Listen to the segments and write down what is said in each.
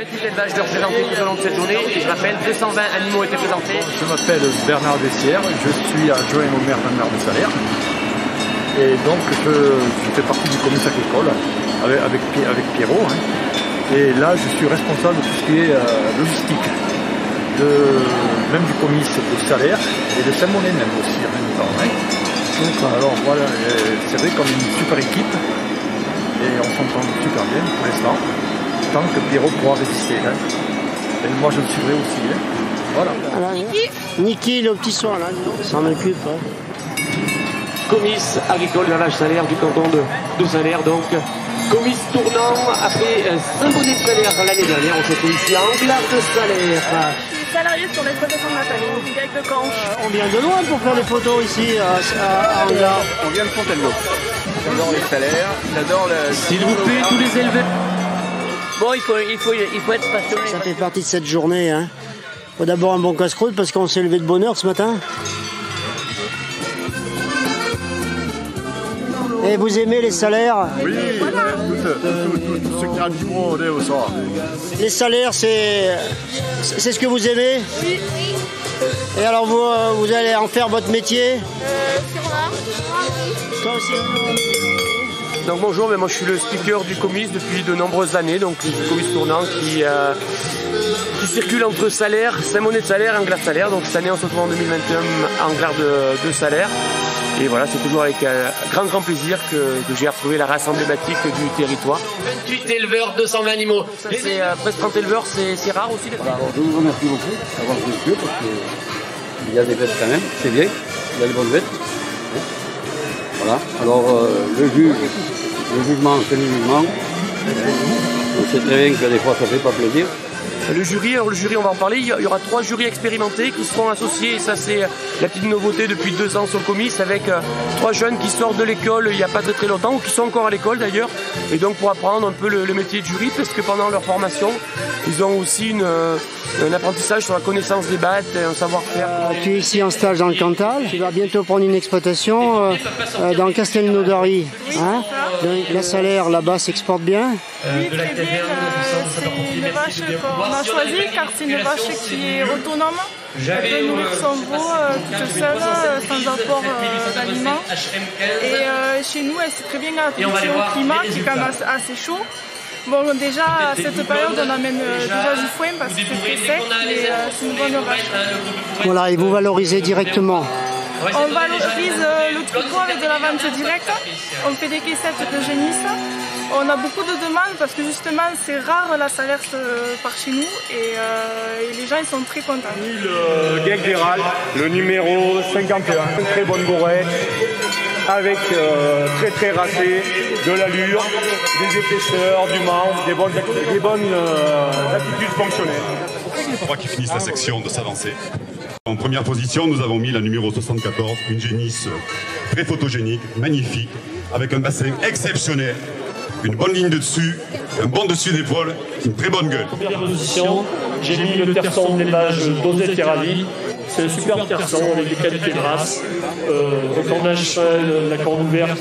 28 élevages de représentés tout au long de cette journée. Et je rappelle, 220 animaux ont été présentés. Je m'appelle Bernard Dessières, je suis adjoint au maire de Salers. Et donc je fais partie du comité agricole avec Pierrot. Hein. Et là je suis responsable de tout ce qui est logistique, même du comice de Salers et de Saint-Monet même aussi en même temps. Hein. Donc alors voilà, c'est vrai qu'on est une super équipe et on s'entend super bien pour l'instant, tant que Pierrot pourra résister. Hein. Et moi je le suivrai aussi. Hein. Voilà. Niki, le petit soin là, s'en occupe. Hein. Comice agricole d'élevage Salers du canton de Salers, donc comice tournant après Saint-Bonnet-de-Salers l'année dernière. On se trouve ici à Anglars de Salers. Je suis salarié sur l'exploitation de Nathalie, avec de Canche. On vient de loin pour faire des photos ici à Anglars. On vient de Fontainebleau. J'adore les Salers, j'adore le... S'il vous plaît, tous les éleveurs. Bon, il faut être passionné. Ça fait partie de cette journée. Hein. Faut d'abord un bon casse-croûte parce qu'on s'est levé de bonne heure ce matin. Et vous aimez les salaires? Oui, tout ce qui a du bon au soir. Les salaires, c'est ce que vous aimez? Oui. Et alors vous allez en faire votre métier? Toi aussi? Donc bonjour, mais moi je suis le speaker du comice depuis de nombreuses années, donc le comice tournant qui circule entre Salers, Saint-Monet-de-Salers et Anglars de Salers. Donc cette année on se retrouve en 2021 à Anglars de Salers. Et voilà, c'est toujours avec grand plaisir que j'ai retrouvé la race emblématique du territoire. 28 éleveurs, 220 animaux. C'est presque 30 éleveurs, c'est rare aussi. Voilà, alors je vous remercie beaucoup d'avoir joué le jeu parce qu'il y a des bêtes quand même, c'est bien, il y a des bonnes bêtes. Voilà, alors le jugement, c'est le jugement. On sait très bien que des fois ça ne fait pas plaisir. Le jury, on va en parler, il y aura 3 jurys expérimentés qui seront associés, et ça c'est la petite nouveauté depuis 2 ans sur le comice, avec 3 jeunes qui sortent de l'école il n'y a pas très longtemps, ou qui sont encore à l'école d'ailleurs, et donc pour apprendre un peu le métier de jury, parce que pendant leur formation, ils ont aussi un apprentissage sur la connaissance des bêtes, un savoir-faire. Tu es ici en stage dans le Cantal, tu vas bientôt prendre une exploitation dans Castelnaudary. Hein, la Salers là-bas s'exporte bien. Oui, très bien. C'est une vache qu'on a choisie car c'est une vache qui est autonome. Elle peut nourrir son veau toute seule, sans apport d'aliments. Et chez nous, elle s'est très bien adaptée au climat qui est quand même assez chaud. Bon, déjà, à cette période, on amène déjà du foin parce que c'est très sec, mais c'est une bonne vache. Voilà, et vous valorisez directement. On valorise le troupeau avec de la vente directe. On fait des caissettes de génisse. On a beaucoup de demandes parce que justement c'est rare la Salers par chez nous et les gens ils sont très contents. Le Geck d'Héral, le numéro 51, une très bonne bourrette avec très racé, de l'allure, des épaisseurs, du manche, des bonnes attitudes fonctionnelles. On va qu'ils finissent la section de s'avancer. En première position, nous avons mis la numéro 74, une génisse très photogénique, magnifique, avec un bassin exceptionnel, une bonne ligne de dessus, un bon dessus d'épaule, une très bonne gueule. En première position, j'ai mis le terçon d'élevage d'Osette et Ravi. C'est un super terçon avec des qualités de race, un cornage fin, la corne ouverte.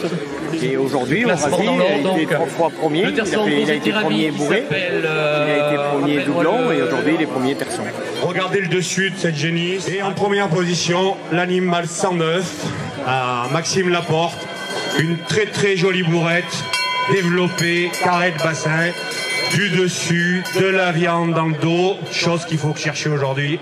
Et aujourd'hui, au Ravi, il a été 3 fois premier, il a été premier bourré, il a été premier doublon et aujourd'hui il est premier terçon. Regardez le dessus de cette génisse. Et en première position, l'animal 109, à Maxime Laporte, une très jolie bourrette, développée, carré de bassin, du dessus, de la viande dans le dos, chose qu'il faut chercher aujourd'hui.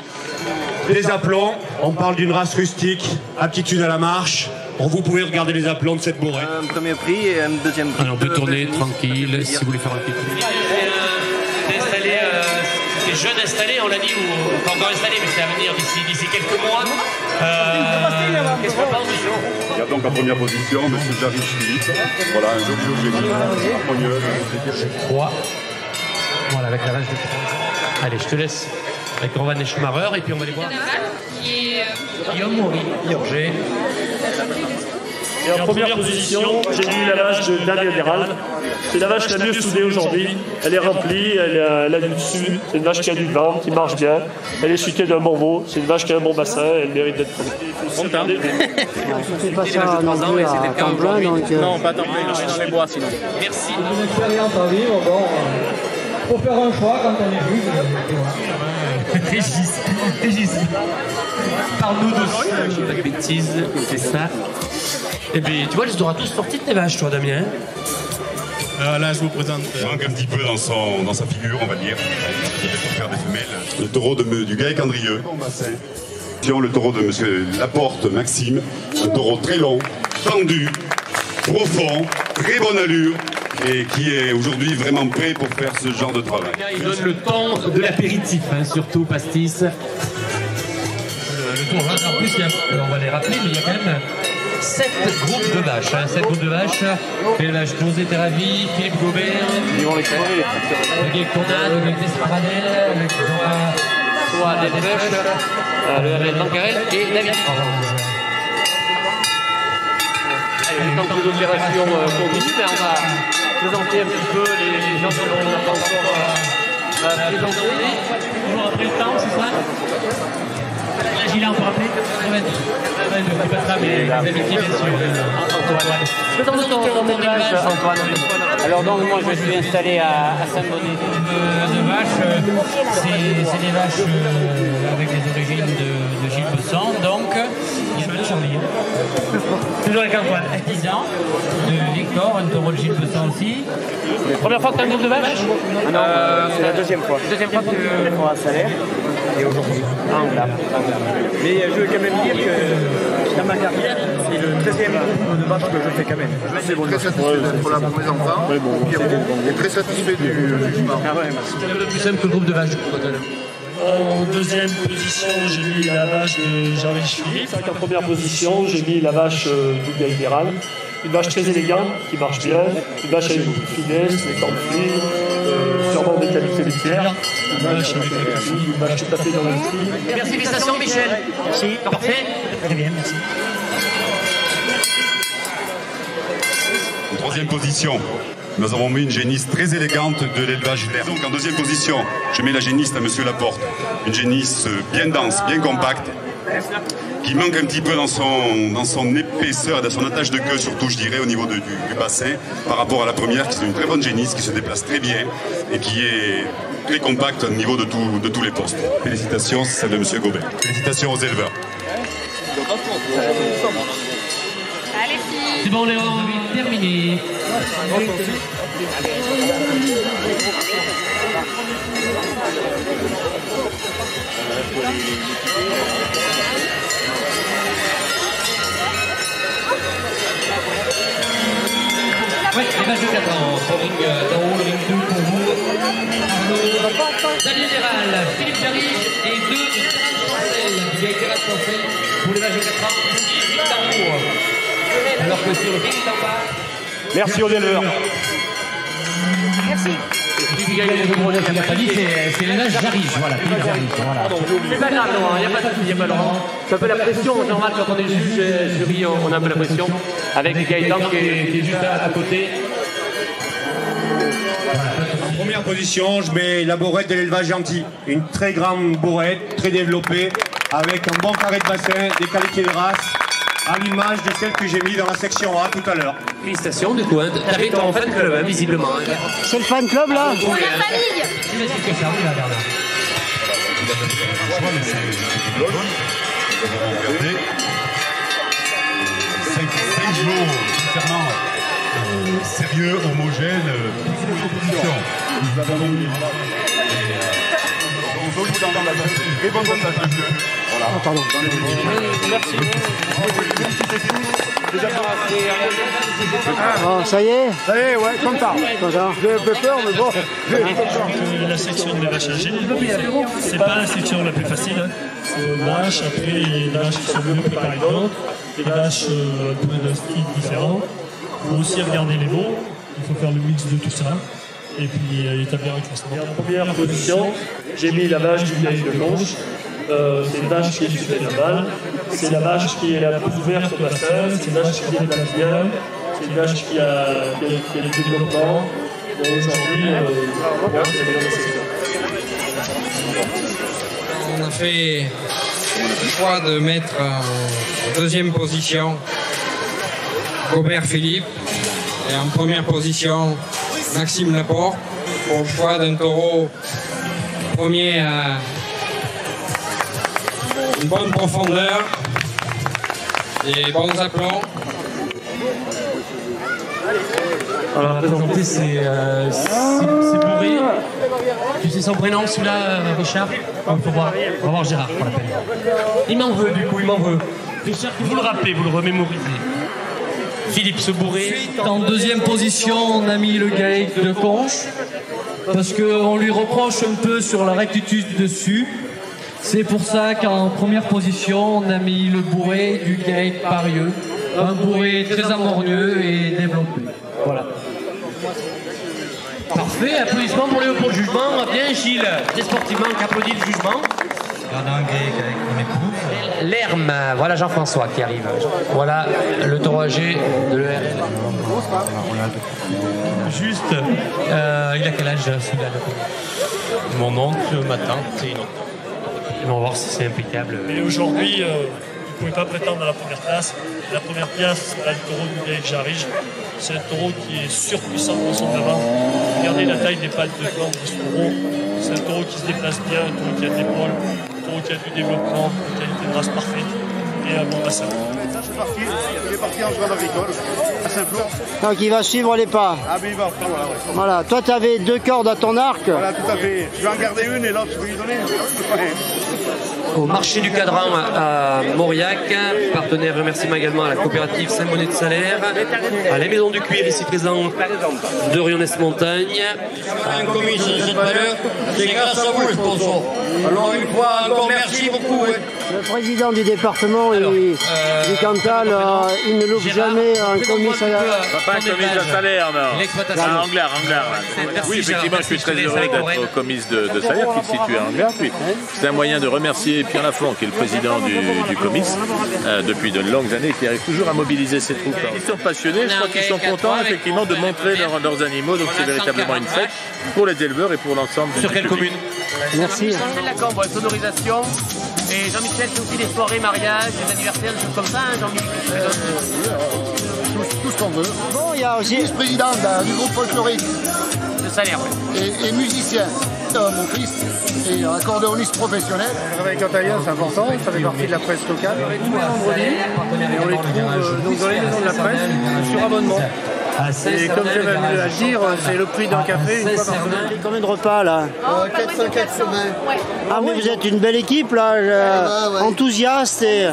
Des aplombs, on parle d'une race rustique, aptitude à la marche. Bon, vous pouvez regarder les aplombs de cette bourrette. Un premier prix et un deuxième prix. Alors on peut tourner tranquille si vous voulez faire un petit tour. C'est jeune installé, on l'a dit, ou pas encore installé, mais c'est à venir d'ici quelques mois. Qu'est-ce qu'on pense du jour? Il y a donc en première position M. Jarry Philippe, voilà un joli génie, harmonieux. Je crois. Voilà, avec la vache de 3 ans. Allez, je te laisse avec Roman et Schumacher, et puis on va aller voir. Guillaume Maury, Yorgé. Et en première position, j'ai mis la vache de David Héral. C'est la vache la mieux soudée aujourd'hui. Elle est remplie, elle a du dessus. C'est une vache qui a du ventre, qui marche bien. Elle est suitée d'un bon veau. C'est une vache qui a un bon bassin. Elle mérite d'être On ne fait pas ça non plus à temps plein. Donc, non, pas à temps plein, il marche dans les bois sinon. Merci. faut faire un choix quand on est juge. Régis, parle-nous de la bêtise, c'est ça. Et puis, tu vois, tu auras tous sorti de tes vaches, toi, Damien. Là, je vous présente. Il manque un petit peu dans sa figure, on va dire. Pour faire des femelles. Le taureau du Gaël Candrieux. Le taureau de monsieur Laporte, Maxime. Un taureau très long, tendu, profond, très bonne allure. Et qui est aujourd'hui vraiment prêt pour faire ce genre de travail. Il donne le temps de l'apéritif, hein, surtout pastis. Le tour, en plus, on va les rappeler, mais il y a quand même 7 groupes de vaches. 7 groupes de vaches. L'élevage José Terravi, Philippe Gobert. Ils vont les crever, les tracteurs. Le Guy Conad, le Guy Desparadel, le Soit des Pêches, le Hervé Tancarel et David. Allez, tant que les opérations continuent, on va présenter un petit peu les gens que l'on n'a pas encore présentés. Toujours après le temps, c'est ça? La Gila, on peut rappeler? C'est pas ça, mais les amitiés, bien sûr. Antoine. De temps en temps, dans mon élevage, Antoine. Alors donc moi je suis installé à Saint-Bonnet. De vaches, c'est des vaches avec des origines de Gilles Besson, donc il y a de Charlie. Toujours avec Antoine. 10 ans, de Victor, un taureau de Gilles Besson aussi. Première fois que tu as un groupe de vaches? Non, c'est la deuxième fois. Deuxième fois que tu à Salaire et aujourd'hui à Anglade. Mais je veux quand même dire que dans ma carrière, c'est le 13e groupe de vaches que je fais quand même. Je suis très satisfait d'être là pour mes enfants. Et très satisfait du jugement. C'est le plus simple que le groupe de vaches. En deuxième position, j'ai mis la vache de Gervais Philippe. En première position, j'ai mis la vache du Gaïdéral. Une vache très élégante, qui marche bien. Une vache avec beaucoup de finesse, des cornes fines, sûrement des qualités laitières. Une vache avec la cuisine, une vache tout à fait dans l'esprit. Merci, félicitations Michel. Merci, parfait. Très bien, merci. En troisième position, nous avons mis une génisse très élégante de l'élevage vert. Donc en deuxième position, je mets la génisse à monsieur Laporte. Une génisse bien dense, bien compacte, qui manque un petit peu dans son épaisseur, dans son attache de queue, surtout je dirais au niveau du bassin, par rapport à la première, qui est une très bonne génisse, qui se déplace très bien et qui est très compacte au niveau de tous les postes. Félicitations, c'est celle de monsieur Gobert. Félicitations aux éleveurs. C'est bon, Léon, terminé. Oui, les vaches de 4 ans, pour ring d'en haut, le ring 2 pour vous. Salut général, Philippe Jarich et 2 de Terrasse Chancel, du vieil Terrasse Chancel pour les vaches de 4 ans, 6 d'en haut. Alors que sur le ring d'en bas. Merci aux éleveurs. Merci. C'est l'élevage Jarich, voilà, Philippe Jarich, voilà. C'est pas grave, Laurent, il n'y a pas de souci, il n'y a pas Laurent. C'est un peu la pression, normal quand on est juge, jury, on a un peu la pression. Avec Gaëtan qui est juste à côté. En première position, je mets la borette de l'élevage gentil. Une très grande borette, très développée, avec un bon carré de bassin, des qualités de race, à l'image de celle que j'ai mis dans la section A tout à l'heure. Félicitations, du coup, t'avais ton fan club, hein, visiblement. C'est le fan club là? Pour la famille. Cinq jours concernant sérieux, homogène, position. Nous avons mis très bonne attaque. Voilà. Pardon. Merci. Oh, ça y est? Ça y est, ouais, content. J'ai un peu peur, mais bon. La section des vaches âgées, c'est pas la section la plus facile. Hein. C'est une vache, après il y a des vaches qui sont mieux préparées que d'autres, des vaches d'un style différent. Il faut aussi regarder les veaux, il faut faire le mix de tout ça. Et puis établir un classement. En première position, j'ai mis la vache du vieil de Conche. C'est une vache qui est issue de la balle. C'est la vache qui est la plus ouverte au bassin. C'est une vache qui déplace bien. C'est une vache qui a du développement. Aujourd'hui, c'est la meilleure section. On a fait le choix de mettre en deuxième position Gobert Philippe et en première position Maxime Laporte. pour le choix d'un taureau premier à une bonne profondeur et bons aplombs. Alors, présenter, c'est Bourré. Tu sais son prénom, celui-là, Richard? On va voir Gérard pour la peine. Il m'en veut, du coup, il m'en veut. Richard, vous le rappelez, vous le remémorisez. Philippe se Bourré. En deuxième position, on a mis le GAEC de Conches, parce qu'on lui reproche un peu sur la rectitude dessus. C'est pour ça qu'en première position, on a mis le Bourré du GAEC Parieux. Un Bourré très harmonieux et développé. Voilà. Parfait, applaudissements pour Léopold Jugement. Bien Gilles, très sportivement, qui applaudit le jugement. On a un GAEC avec mon épouse. L'Herme, voilà Jean-François qui arrive. Voilà le taureau âgé de l'ERL. Juste, il a quel âge celui-là? Mon oncle, ma tante et une autre. On va voir si c'est impeccable. Mais aujourd'hui, il ne pouvait pas prétendre à la première place. La première place, c'est le taureau du GAEC Jarige. C'est un taureau qui est surpuissant dans son avant. Regardez la taille des pattes de flanc de ce taureau. C'est un taureau qui se déplace bien, un taureau qui a de l'épaule, un taureau qui a du développement, une qualité de race parfaite et un bon bassin. Il est parti en cheval agricole, à Saint-Flour. Donc il va suivre les pas. Ah mais il va après, voilà. Ouais. Voilà, toi tu avais 2 cordes à ton arc. Voilà, tout à fait. Je vais en garder une et l'autre je vais lui donner. Ouais. Au marché du Cadran à Mauriac, partenaire remerciement également à la coopérative Saint-Bonnet de Salaire, à la Maison du Cuir ici présent de Rionès-Montagne. Un commis de cette valeur, c'est grâce à vous le sponsor. Alors une fois encore merci beaucoup. Le président du département du Cantal, il ne loupe jamais un commis salaire. Pas un commis de salaire, non. Un Anglard. Oui, effectivement, je suis très heureux d'être commis de salaire qui se situe à Anglard. C'est un moyen de remercier Pierre Lafont, qui est le président du comice, depuis de longues années, qui arrive toujours à mobiliser ses troupes. Ils sont passionnés, je crois qu'ils sont contents effectivement de montrer leurs animaux, donc c'est véritablement une fête pour les éleveurs et pour l'ensemble du public. Sur quelle commune? Merci. La Cambre, sonorisation. Et Jean-Michel fait aussi des soirées, mariages, des anniversaires, des choses comme ça, hein, Jean-Michel. Tout ce qu'on veut. Bon, il y a aussi vice-président du groupe folklorique. De Salaire, oui. Et musicien. Mon fils est accordéoniste professionnel. Le réveil cantalien, c'est important, ça fait partie de la presse locale. Tous les vendredis, et on les trouve donc dans les maisons de la presse, sur abonnement. Et comme j'avais à le dire, c'est le prix d'un café une fois par semaine. Combien de repas là? 404 semaines. Ah mais vous êtes une belle équipe là, enthousiaste et...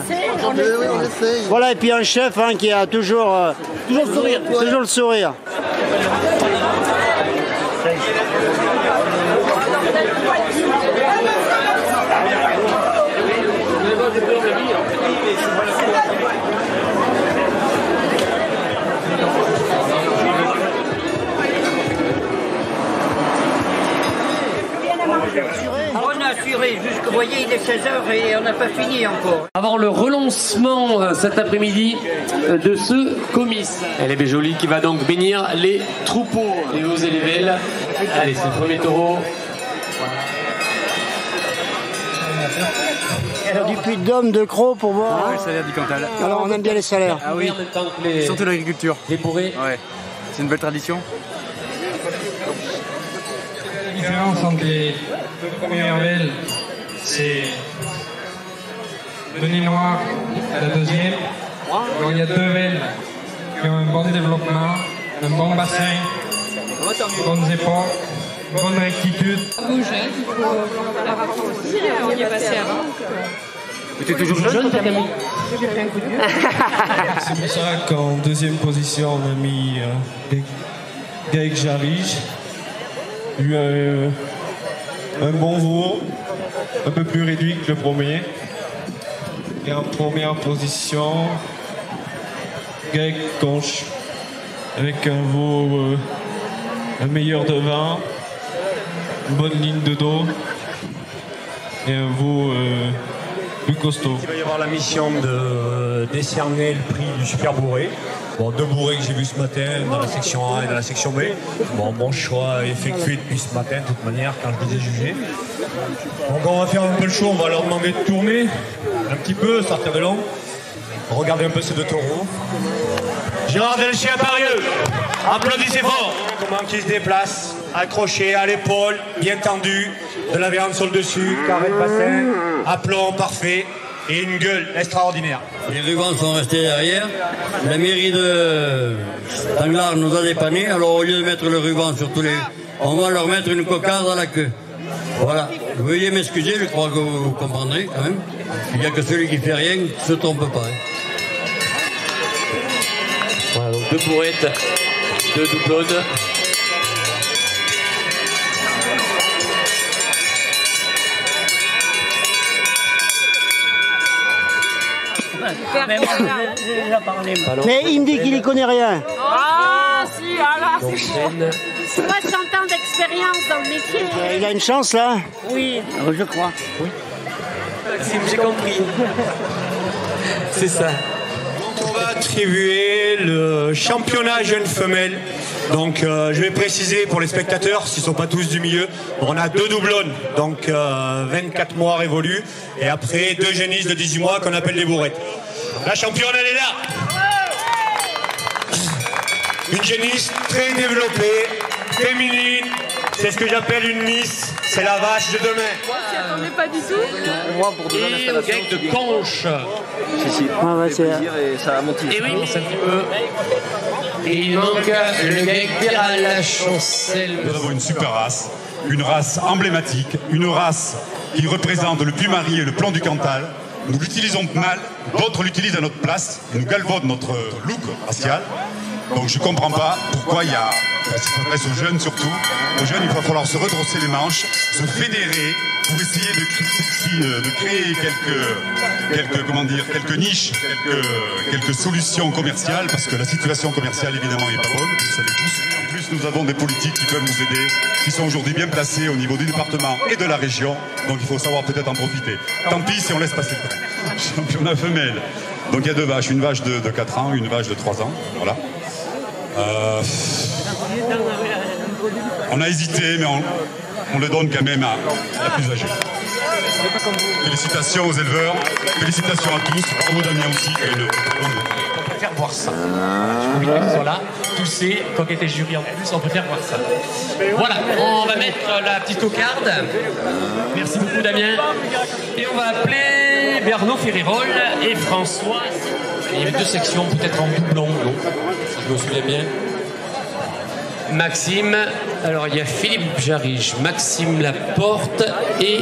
Voilà, et puis un chef qui a toujours le sourire. Toujours le sourire. On a assuré jusqu'au, vous voyez, il est 16h et on n'a pas fini encore. Avant le relancement cet après-midi de ce comice. Elle est bien jolie qui va donc bénir les troupeaux, les hauts et les belles. Allez, c'est le premier taureau. Alors, du Puy-de-Dôme, de Crau pour moi. Ah, le salaire du Cantal. Alors on aime bien les salaires. Ah oui, surtout l'agriculture. Les bourrés. Ouais, c'est une belle tradition. La différence entre les deux premières velles, c'est le nez noir à la deuxième. Alors il y a 2 velles qui ont un bon développement, un bon bassin, bonnes épaules, bonne rectitude. Bouge, hein, il faut la raccourcir, on y est passé avant. Tu es toujours jeune, ta Camille? J'ai fait un coup de vieux. C'est pour ça qu'en deuxième position, on a mis GAEC Jarige. Il y a eu un bon veau, un peu plus réduit que le premier. Et en première position, GAEC Conches, avec un veau un meilleur devant, une bonne ligne de dos et un veau plus costaud. Il va y avoir la mission de décerner le prix du super bourré. Bon, 2 bourrés que j'ai vus ce matin dans la section A et dans la section B. Bon, mon choix est effectué depuis ce matin, de toute manière, quand je les ai jugés. Donc on va faire un peu le show, on va leur demander de tourner un petit peu, sortir de long. Regardez un peu ces 2 taureaux. Gérard Delchien Parieux, applaudissez fort. Comment ils se déplacent. accroché à l'épaule, bien tendu, de la viande sur le dessus, carré de bassin, aplomb parfait et une gueule extraordinaire. Les rubans sont restés derrière. La mairie de Danglars nous a dépanné, alors au lieu de mettre le ruban sur tous les... on va leur mettre une cocarde à la queue. Voilà. Veuillez m'excuser, je crois que vous comprendrez quand même. Il n'y a que celui qui fait rien ne se trompe pas. Voilà, donc 2 bourrettes, 2 doublons. Mais il me dit qu'il y connaît rien. Ah, si, alors. 60 ans d'expérience dans le métier. Il a une chance là. Oui. Je crois. Oui. J'ai compris. C'est ça. On va attribuer le championnat jeune femelle. Donc je vais préciser pour les spectateurs, s'ils ne sont pas tous du milieu, on a 2 doublons, donc 24 mois révolus, et après 2 génisses de 18 mois qu'on appelle des bourrettes. La championne, elle est là. Une génisse très développée, féminine, c'est ce que j'appelle une miss, c'est la vache de demain. On s'y attendait pas du tout. Et le gag de Conche. Si. Ah ouais, c'est plaisir et ça a motivé. Et oui, mais c'est un petit peu. Et il manque le gag à la chancelle. Nous avons une super race, une race emblématique, une race qui représente le Puy-Marie et le plan du Cantal. Nous l'utilisons mal, d'autres l'utilisent à notre place, nous galvaudent notre look racial. Donc je ne comprends pas pourquoi il y a, ça s'adresse aux jeunes surtout, aux jeunes il va falloir se redrosser les manches, se fédérer pour essayer de créer quelques niches, quelques solutions commerciales, parce que la situation commerciale évidemment n'est pas bonne, vous le savez tous. En plus nous avons des politiques qui peuvent nous aider, qui sont aujourd'hui bien placés au niveau du département et de la région, donc il faut savoir peut-être en profiter. Tant pis si on laisse passer le train. Championnat femelle. Donc il y a 2 vaches, une vache de 4 ans, une vache de 3 ans, voilà. On a hésité, mais on le donne quand même à la plus âgée. Félicitations aux éleveurs, félicitations à tous, bravo Damien aussi. On préfère voir ça. Je voulais qu'ils soient là, tousser, coqueter jury en plus, on préfère voir ça. Voilà, on va mettre la petite cocarde. Merci beaucoup Damien. Et on va appeler Bernard Ferrérol et François. Il y avait 2 sections, peut-être en doublon, non, si je me souviens bien. Maxime, alors il y a Philippe Jarige, Maxime Laporte et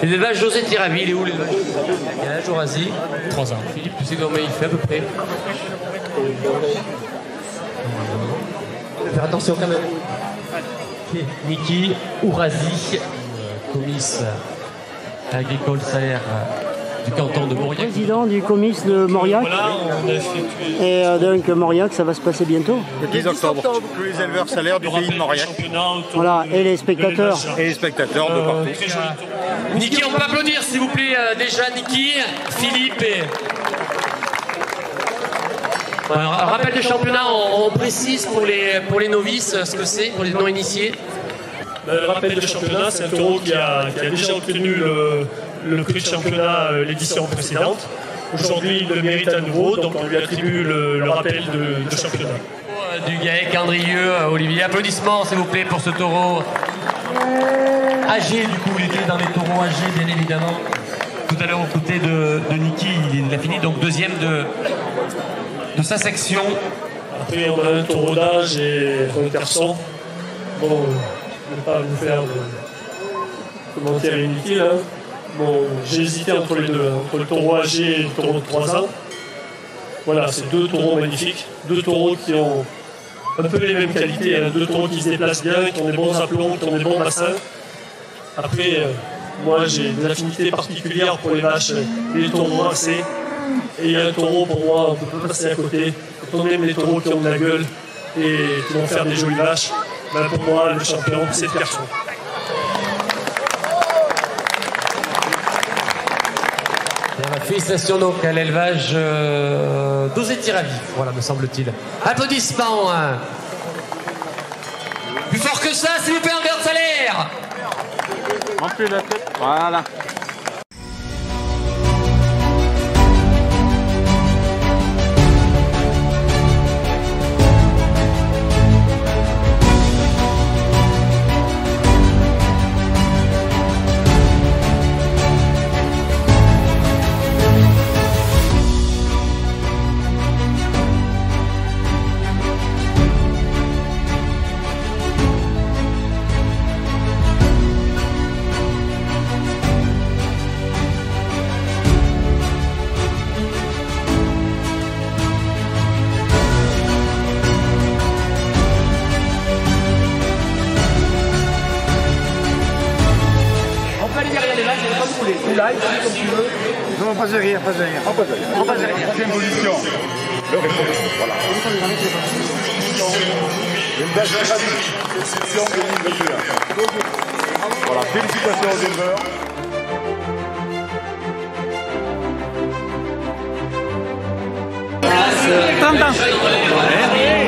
l'élevage José Tiravi. Il est où l'élevage? Il y a la Jorasie, 3 ans. Philippe, tu sais combien il fait à peu près? Faire attention quand même. Niki Ourazi, comice agricole salaire du canton de Mauriac. Président du comice de Mauriac. Voilà, on a effectué. Et donc Mauriac, ça va se passer bientôt. Le 10 octobre. Tous les éleveurs salaires du pays de Mauriac. Voilà, et les spectateurs. Et les spectateurs de partout. Niki, on peut applaudir s'il vous plaît déjà Niki, Philippe et... Alors, rappel de championnat, on précise pour les novices ce que c'est, pour les non-initiés. Le rappel de championnat, c'est un taureau qui a déjà obtenu le prix de championnat l'édition précédente. Aujourd'hui, il le mérite à nouveau, donc on lui attribue le rappel de championnat. Du GAEC Andrieux, Olivier, applaudissements s'il vous plaît pour ce taureau âgé, du coup il était dans les taureaux âgés bien évidemment. Tout à l'heure aux côtés de Niki, il a fini donc 2e de sa section. Après on a un taureau d'âge et un garçon. Bon, je ne vais pas vous faire de commentaires inutiles. Hein. Bon, j'ai hésité entre les deux, entre le taureau âgé et le taureau de 3 ans. Voilà, c'est 2 taureaux magnifiques, 2 taureaux qui ont un peu les mêmes qualités, hein. 2 taureaux qui se déplacent bien, qui ont des bons aplombs, qui ont des bons bassins. Après, moi j'ai des affinités particulières pour les vaches et les taureaux rincés. Et il y a un taureau pour moi, on ne peut pas passer à côté. Quand on aime les taureaux qui ont de la gueule et qui vont faire des jolies vaches, ben pour moi le champion c'est le garçon. Félicitations donc à l'élevage d'Osé Tiravi, voilà me semble-t-il. Applaudissements. Plus fort que ça, s'il vous plaît, en garde salaire. En plus la tête. Voilà. ou là, ici, comme tu veux. Non, pas derrière, pas derrière. Pas derrière. Troisième position. Le réponse. Voilà. Une belle exception 2021. Voilà, félicitations aux éleveurs.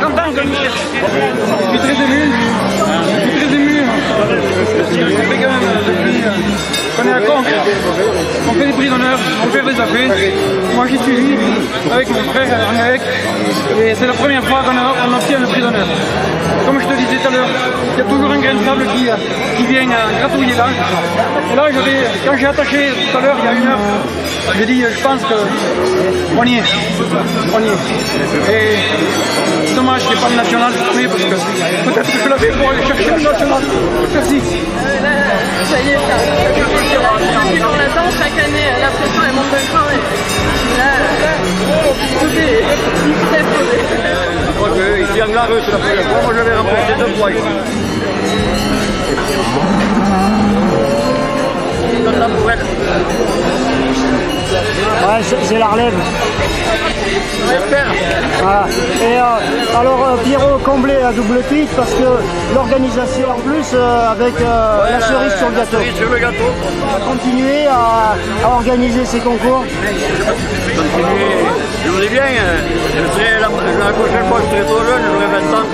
Content comme je suis très ému. Je suis très ému. Ça fait quand même depuis qu'on est à Conques, on fait des prix d'honneur, on fait des affaires. Moi j'y suis avec mon frère Arnaud et c'est la première fois qu'on obtient le prix d'honneur. Comme je te disais tout à l'heure, il y a toujours un grain de sable qui vient gratouiller là. Et là, quand j'ai attaché tout à l'heure, il y a 1 heure, j'ai dit, je pense qu'on y est. On y est. Et c'est dommage qu'il n'y ait pas le national cette année, parce que peut-être que je l'avais pour aller chercher le national. Merci. Ça y est, depuis qu'on l'attend, chaque année, la pression elle monte d'un cran. Et là, tout est très posé. Je crois qu'ici, en Glarus, c'est la première fois, moi j'avais remporté 2 points. Content pour elle. Ouais, c'est la relève. J'espère. Voilà. Et alors Pierrot comblé à double titre parce que l'organisation en plus avec la cerise sur le gâteau. La cerise sur le gâteau. On va continuer à organiser ces concours. Continuer. Je vous dis bien, la prochaine fois je serai trop jeune, j'aurai 20 ans.